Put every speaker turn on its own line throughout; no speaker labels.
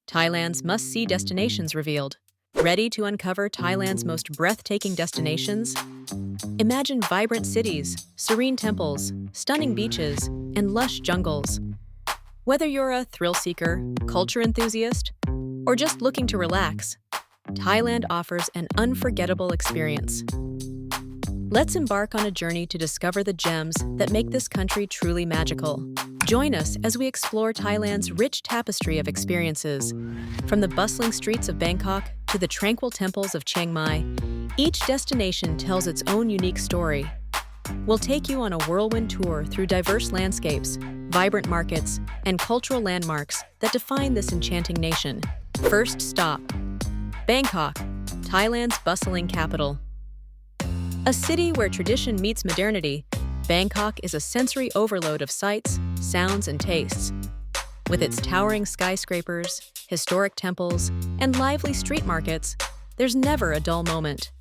Thailand's must-see destinations revealed. Ready to uncover Thailand's most breathtaking destinations? Imagine vibrant cities, serene temples, stunning beaches, and lush jungles. Whether you're a thrill seeker, culture enthusiast, or just looking to relax, Thailand offers an unforgettable experience. Let's embark on a journey to discover the gems that make this country truly magical. Join us as we explore Thailand's rich tapestry of experiences. From the bustling streets of Bangkok to the tranquil temples of Chiang Mai, each destination tells its own unique story. We'll take you on a whirlwind tour through diverse landscapes, vibrant markets, and cultural landmarks that define this enchanting nation. First stop, Bangkok, Thailand's bustling capital. A city where tradition meets modernity, Bangkok is a sensory overload of sights, sounds, and tastes. With its towering skyscrapers, historic temples, and lively street markets, there's never a dull moment.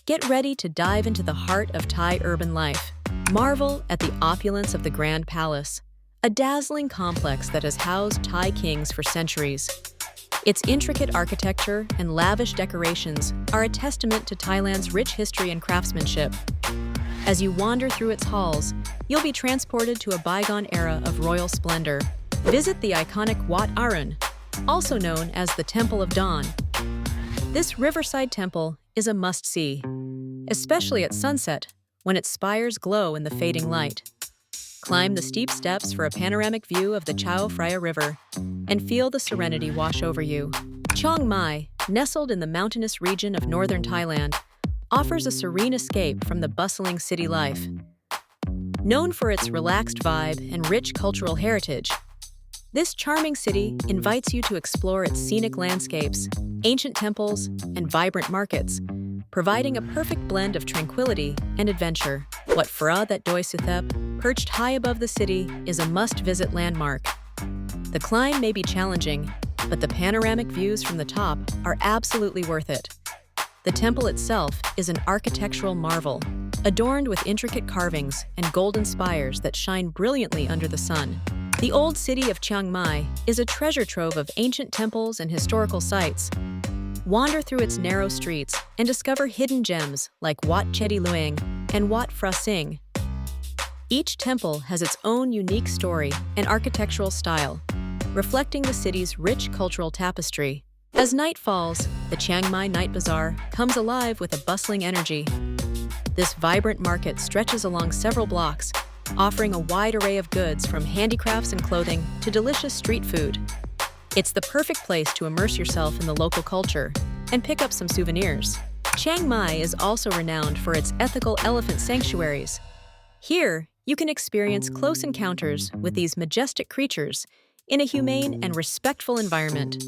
Get ready to dive into the heart of Thai urban life. Marvel at the opulence of the Grand Palace, a dazzling complex that has housed Thai kings for centuries. Its intricate architecture and lavish decorations are a testament to Thailand's rich history and craftsmanship. As you wander through its halls, you'll be transported to a bygone era of royal splendor. Visit the iconic Wat Arun, also known as the Temple of Dawn. This riverside temple is a must-see, especially at sunset when its spires glow in the fading light. Climb the steep steps for a panoramic view of the Chao Phraya River and feel the serenity wash over you. Chiang Mai, nestled in the mountainous region of northern Thailand, offers a serene escape from the bustling city life. Known for its relaxed vibe and rich cultural heritage, this charming city invites you to explore its scenic landscapes, ancient temples, and vibrant markets, providing a perfect blend of tranquility and adventure. Wat Phra That Doi Suthep, perched high above the city, is a must-visit landmark. The climb may be challenging, but the panoramic views from the top are absolutely worth it. The temple itself is an architectural marvel, adorned with intricate carvings and golden spires that shine brilliantly under the sun. The old city of Chiang Mai is a treasure trove of ancient temples and historical sites. Wander through its narrow streets and discover hidden gems like Wat Chedi Luang and Wat Phra Singh. Each temple has its own unique story and architectural style, reflecting the city's rich cultural tapestry. As night falls, the Chiang Mai Night Bazaar comes alive with a bustling energy. This vibrant market stretches along several blocks, offering a wide array of goods from handicrafts and clothing to delicious street food. It's the perfect place to immerse yourself in the local culture and pick up some souvenirs. Chiang Mai is also renowned for its ethical elephant sanctuaries. Here, you can experience close encounters with these majestic creatures in a humane and respectful environment.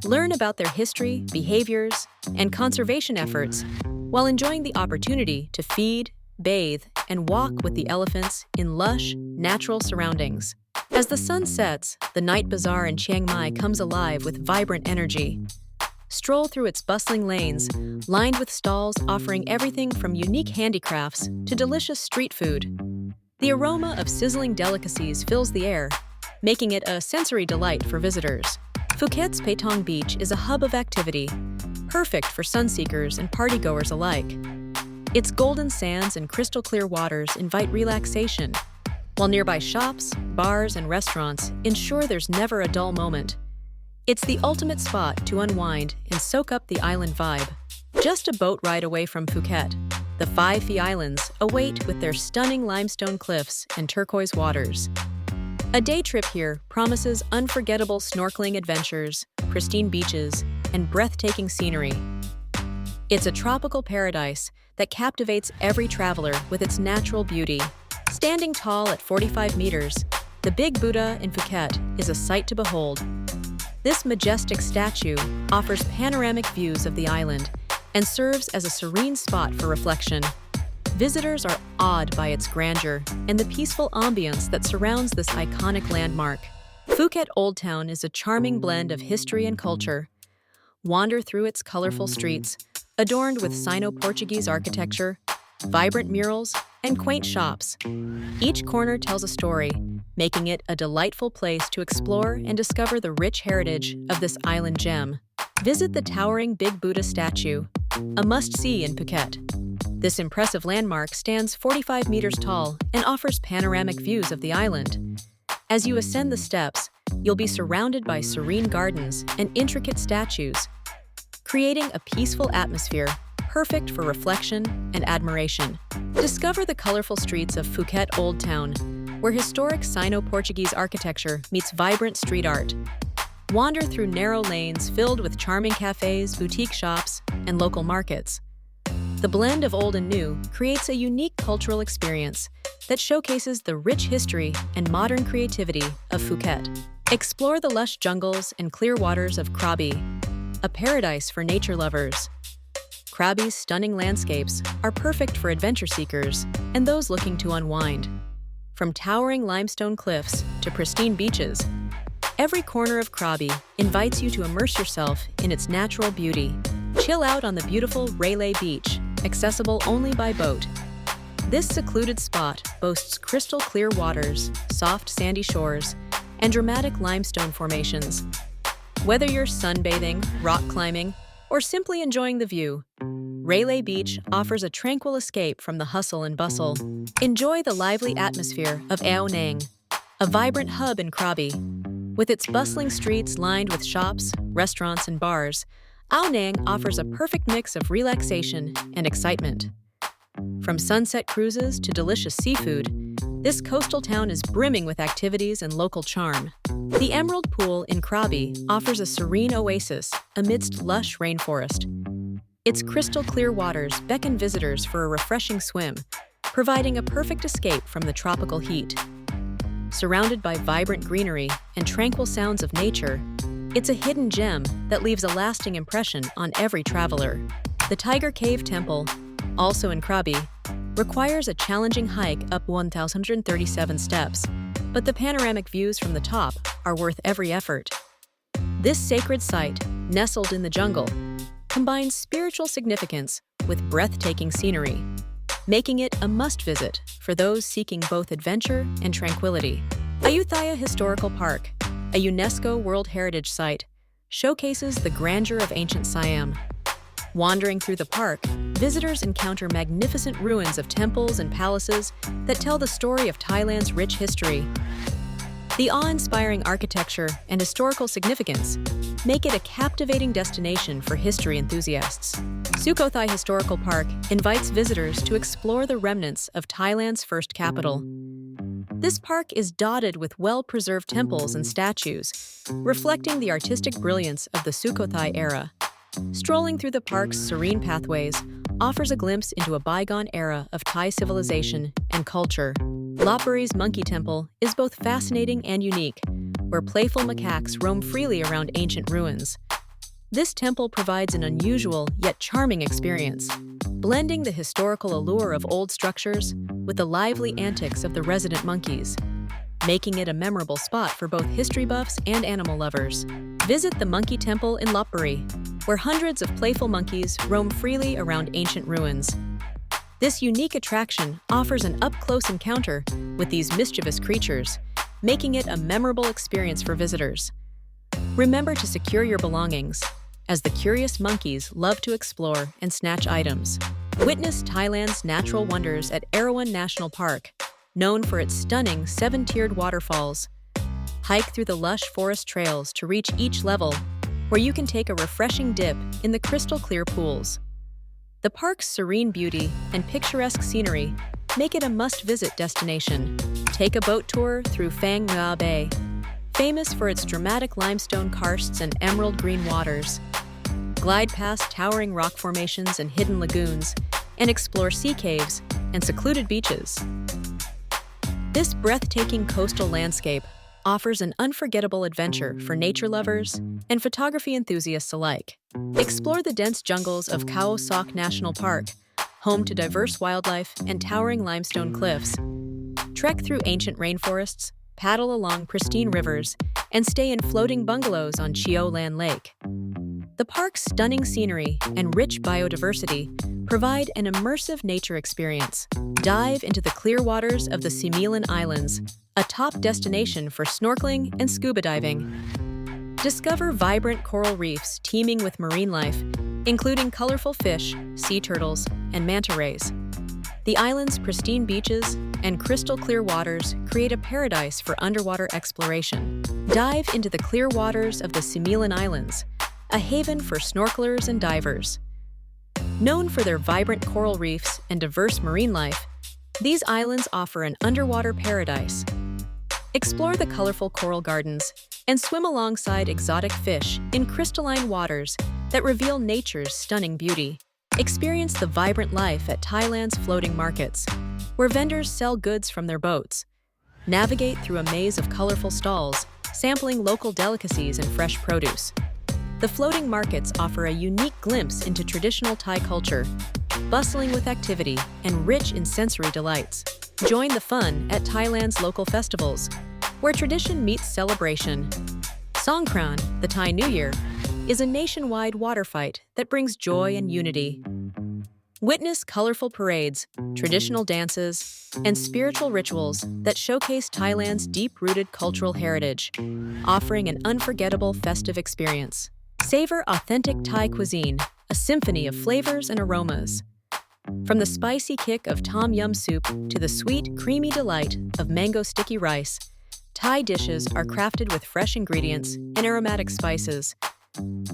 Learn about their history, behaviors, and conservation efforts while enjoying the opportunity to feed, bathe, and walk with the elephants in lush, natural surroundings. As the sun sets, the night bazaar in Chiang Mai comes alive with vibrant energy. Stroll through its bustling lanes, lined with stalls offering everything from unique handicrafts to delicious street food. The aroma of sizzling delicacies fills the air, making it a sensory delight for visitors. Phuket's Patong Beach is a hub of activity, perfect for sunseekers and partygoers alike. Its golden sands and crystal-clear waters invite relaxation, while nearby shops, bars, and restaurants ensure there's never a dull moment. It's the ultimate spot to unwind and soak up the island vibe. Just a boat ride away from Phuket, the Five Phi Islands await with their stunning limestone cliffs and turquoise waters. A day trip here promises unforgettable snorkeling adventures, pristine beaches, and breathtaking scenery. It's a tropical paradise that captivates every traveler with its natural beauty. Standing tall at 45 meters, the Big Buddha in Phuket is a sight to behold. This majestic statue offers panoramic views of the island and serves as a serene spot for reflection. Visitors are awed by its grandeur and the peaceful ambience that surrounds this iconic landmark. Phuket Old Town is a charming blend of history and culture. Wander through its colorful streets, adorned with Sino-Portuguese architecture, vibrant murals, and quaint shops. Each corner tells a story, making it a delightful place to explore and discover the rich heritage of this island gem. Visit the towering Big Buddha statue, a must-see in Phuket. This impressive landmark stands 45 meters tall and offers panoramic views of the island. As you ascend the steps, you'll be surrounded by serene gardens and intricate statues, creating a peaceful atmosphere perfect for reflection and admiration. Discover the colorful streets of Phuket Old Town, where historic Sino-Portuguese architecture meets vibrant street art. Wander through narrow lanes filled with charming cafes, boutique shops, and local markets. The blend of old and new creates a unique cultural experience that showcases the rich history and modern creativity of Phuket. Explore the lush jungles and clear waters of Krabi, a paradise for nature lovers. Krabi's stunning landscapes are perfect for adventure seekers and those looking to unwind. From towering limestone cliffs to pristine beaches, every corner of Krabi invites you to immerse yourself in its natural beauty. Chill out on the beautiful Railay Beach, accessible only by boat. This secluded spot boasts crystal clear waters, soft sandy shores, and dramatic limestone formations. Whether you're sunbathing, rock climbing, or simply enjoying the view, Railay Beach offers a tranquil escape from the hustle and bustle. Enjoy the lively atmosphere of Ao Nang, a vibrant hub in Krabi. With its bustling streets lined with shops, restaurants, and bars, Ao Nang offers a perfect mix of relaxation and excitement. From sunset cruises to delicious seafood, this coastal town is brimming with activities and local charm. The Emerald Pool in Krabi offers a serene oasis amidst lush rainforest. Its crystal-clear waters beckon visitors for a refreshing swim, providing a perfect escape from the tropical heat. Surrounded by vibrant greenery and tranquil sounds of nature, it's a hidden gem that leaves a lasting impression on every traveler. The Tiger Cave Temple, also in Krabi, requires a challenging hike up 1,037 steps, but the panoramic views from the top are worth every effort. This sacred site, nestled in the jungle, combines spiritual significance with breathtaking scenery, making it a must-visit for those seeking both adventure and tranquility. Ayutthaya Historical Park, a UNESCO World Heritage Site, showcases the grandeur of ancient Siam. Wandering through the park, visitors encounter magnificent ruins of temples and palaces that tell the story of Thailand's rich history. The awe-inspiring architecture and historical significance make it a captivating destination for history enthusiasts. Sukhothai Historical Park invites visitors to explore the remnants of Thailand's first capital. This park is dotted with well-preserved temples and statues, reflecting the artistic brilliance of the Sukhothai era. Strolling through the park's serene pathways offers a glimpse into a bygone era of Thai civilization and culture. Lopburi's Monkey Temple is both fascinating and unique, where playful macaques roam freely around ancient ruins. This temple provides an unusual yet charming experience, blending the historical allure of old structures with the lively antics of the resident monkeys, making it a memorable spot for both history buffs and animal lovers. Visit the Monkey Temple in Lopburi, where hundreds of playful monkeys roam freely around ancient ruins. This unique attraction offers an up-close encounter with these mischievous creatures, making it a memorable experience for visitors. Remember to secure your belongings, as the curious monkeys love to explore and snatch items. Witness Thailand's natural wonders at Erawan National Park, known for its stunning 7-tiered waterfalls. Hike through the lush forest trails to reach each level, where you can take a refreshing dip in the crystal-clear pools. The park's serene beauty and picturesque scenery make it a must-visit destination. Take a boat tour through Phang Nga Bay, famous for its dramatic limestone karsts and emerald green waters. Glide past towering rock formations and hidden lagoons, and explore sea caves and secluded beaches. This breathtaking coastal landscape offers an unforgettable adventure for nature lovers and photography enthusiasts alike. Explore the dense jungles of Khao Sok National Park, home to diverse wildlife and towering limestone cliffs. Trek through ancient rainforests, paddle along pristine rivers, and stay in floating bungalows on Chio Lan Lake. The park's stunning scenery and rich biodiversity provide an immersive nature experience. Dive into the clear waters of the Similan Islands, a top destination for snorkeling and scuba diving. Discover vibrant coral reefs teeming with marine life, including colorful fish, sea turtles, and manta rays. The island's pristine beaches and crystal-clear waters create a paradise for underwater exploration. Dive into the clear waters of the Similan Islands, a haven for snorkelers and divers. Known for their vibrant coral reefs and diverse marine life, these islands offer an underwater paradise. Explore the colorful coral gardens and swim alongside exotic fish in crystalline waters that reveal nature's stunning beauty. Experience the vibrant life at Thailand's floating markets, where vendors sell goods from their boats. Navigate through a maze of colorful stalls, sampling local delicacies and fresh produce. The floating markets offer a unique glimpse into traditional Thai culture, bustling with activity and rich in sensory delights. Join the fun at Thailand's local festivals, where tradition meets celebration. Songkran, the Thai New Year, is a nationwide water fight that brings joy and unity. Witness colorful parades, traditional dances, and spiritual rituals that showcase Thailand's deep-rooted cultural heritage, offering an unforgettable festive experience. Savor authentic Thai cuisine, a symphony of flavors and aromas. From the spicy kick of tom yum soup to the sweet, creamy delight of mango sticky rice, Thai dishes are crafted with fresh ingredients and aromatic spices.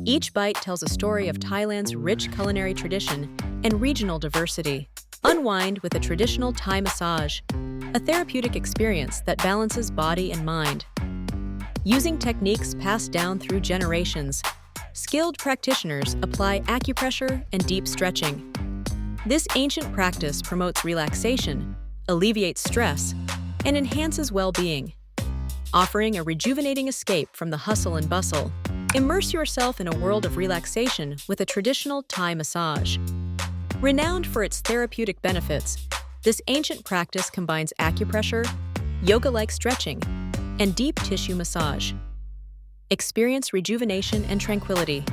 Each bite tells a story of Thailand's rich culinary tradition and regional diversity. Unwind with a traditional Thai massage, a therapeutic experience that balances body and mind. Using techniques passed down through generations, skilled practitioners apply acupressure and deep stretching. This ancient practice promotes relaxation, alleviates stress, and enhances well-being, offering a rejuvenating escape from the hustle and bustle. Immerse yourself in a world of relaxation with a traditional Thai massage. Renowned for its therapeutic benefits, this ancient practice combines acupressure, yoga-like stretching, and deep tissue massage. Experience rejuvenation and tranquility.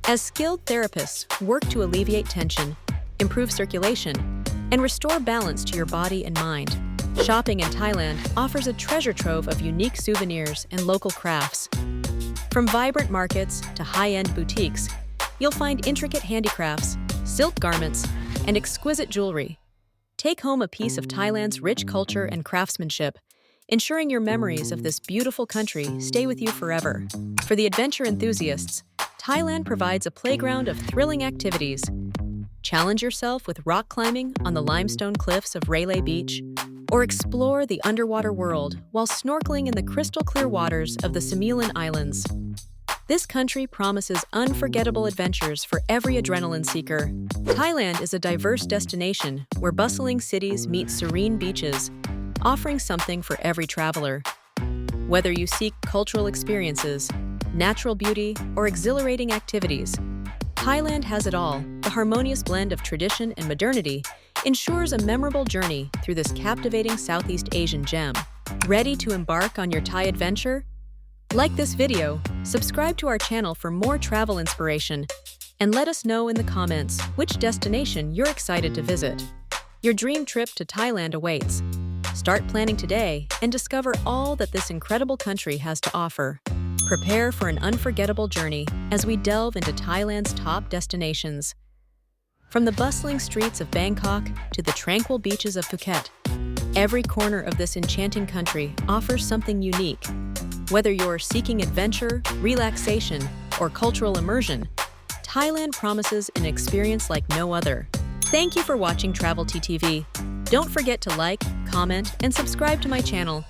As skilled therapists work to alleviate tension, improve circulation, and restore balance to your body and mind, shopping in Thailand offers a treasure trove of unique souvenirs and local crafts. From vibrant markets to high-end boutiques, you'll find intricate handicrafts, silk garments, and exquisite jewelry. Take home a piece of Thailand's rich culture and craftsmanship, ensuring your memories of this beautiful country stay with you forever. For the adventure enthusiasts, Thailand provides a playground of thrilling activities. Challenge yourself with rock climbing on the limestone cliffs of Railay Beach, or explore the underwater world while snorkeling in the crystal-clear waters of the Similan Islands. This country promises unforgettable adventures for every adrenaline seeker. Thailand is a diverse destination where bustling cities meet serene beaches, offering something for every traveler. Whether you seek cultural experiences, natural beauty, or exhilarating activities, Thailand has it all. The harmonious blend of tradition and modernity ensures a memorable journey through this captivating Southeast Asian gem. Ready to embark on your Thai adventure? Like this video, subscribe to our channel for more travel inspiration, and let us know in the comments which destination you're excited to visit. Your dream trip to Thailand awaits. Start planning today and discover all that this incredible country has to offer. Prepare for an unforgettable journey as we delve into Thailand's top destinations. From the bustling streets of Bangkok to the tranquil beaches of Phuket, every corner of this enchanting country offers something unique. Whether you're seeking adventure, relaxation, or cultural immersion, Thailand promises an experience like no other. Thank you for watching Travel TTV. Don't forget to like, comment, and subscribe to my channel.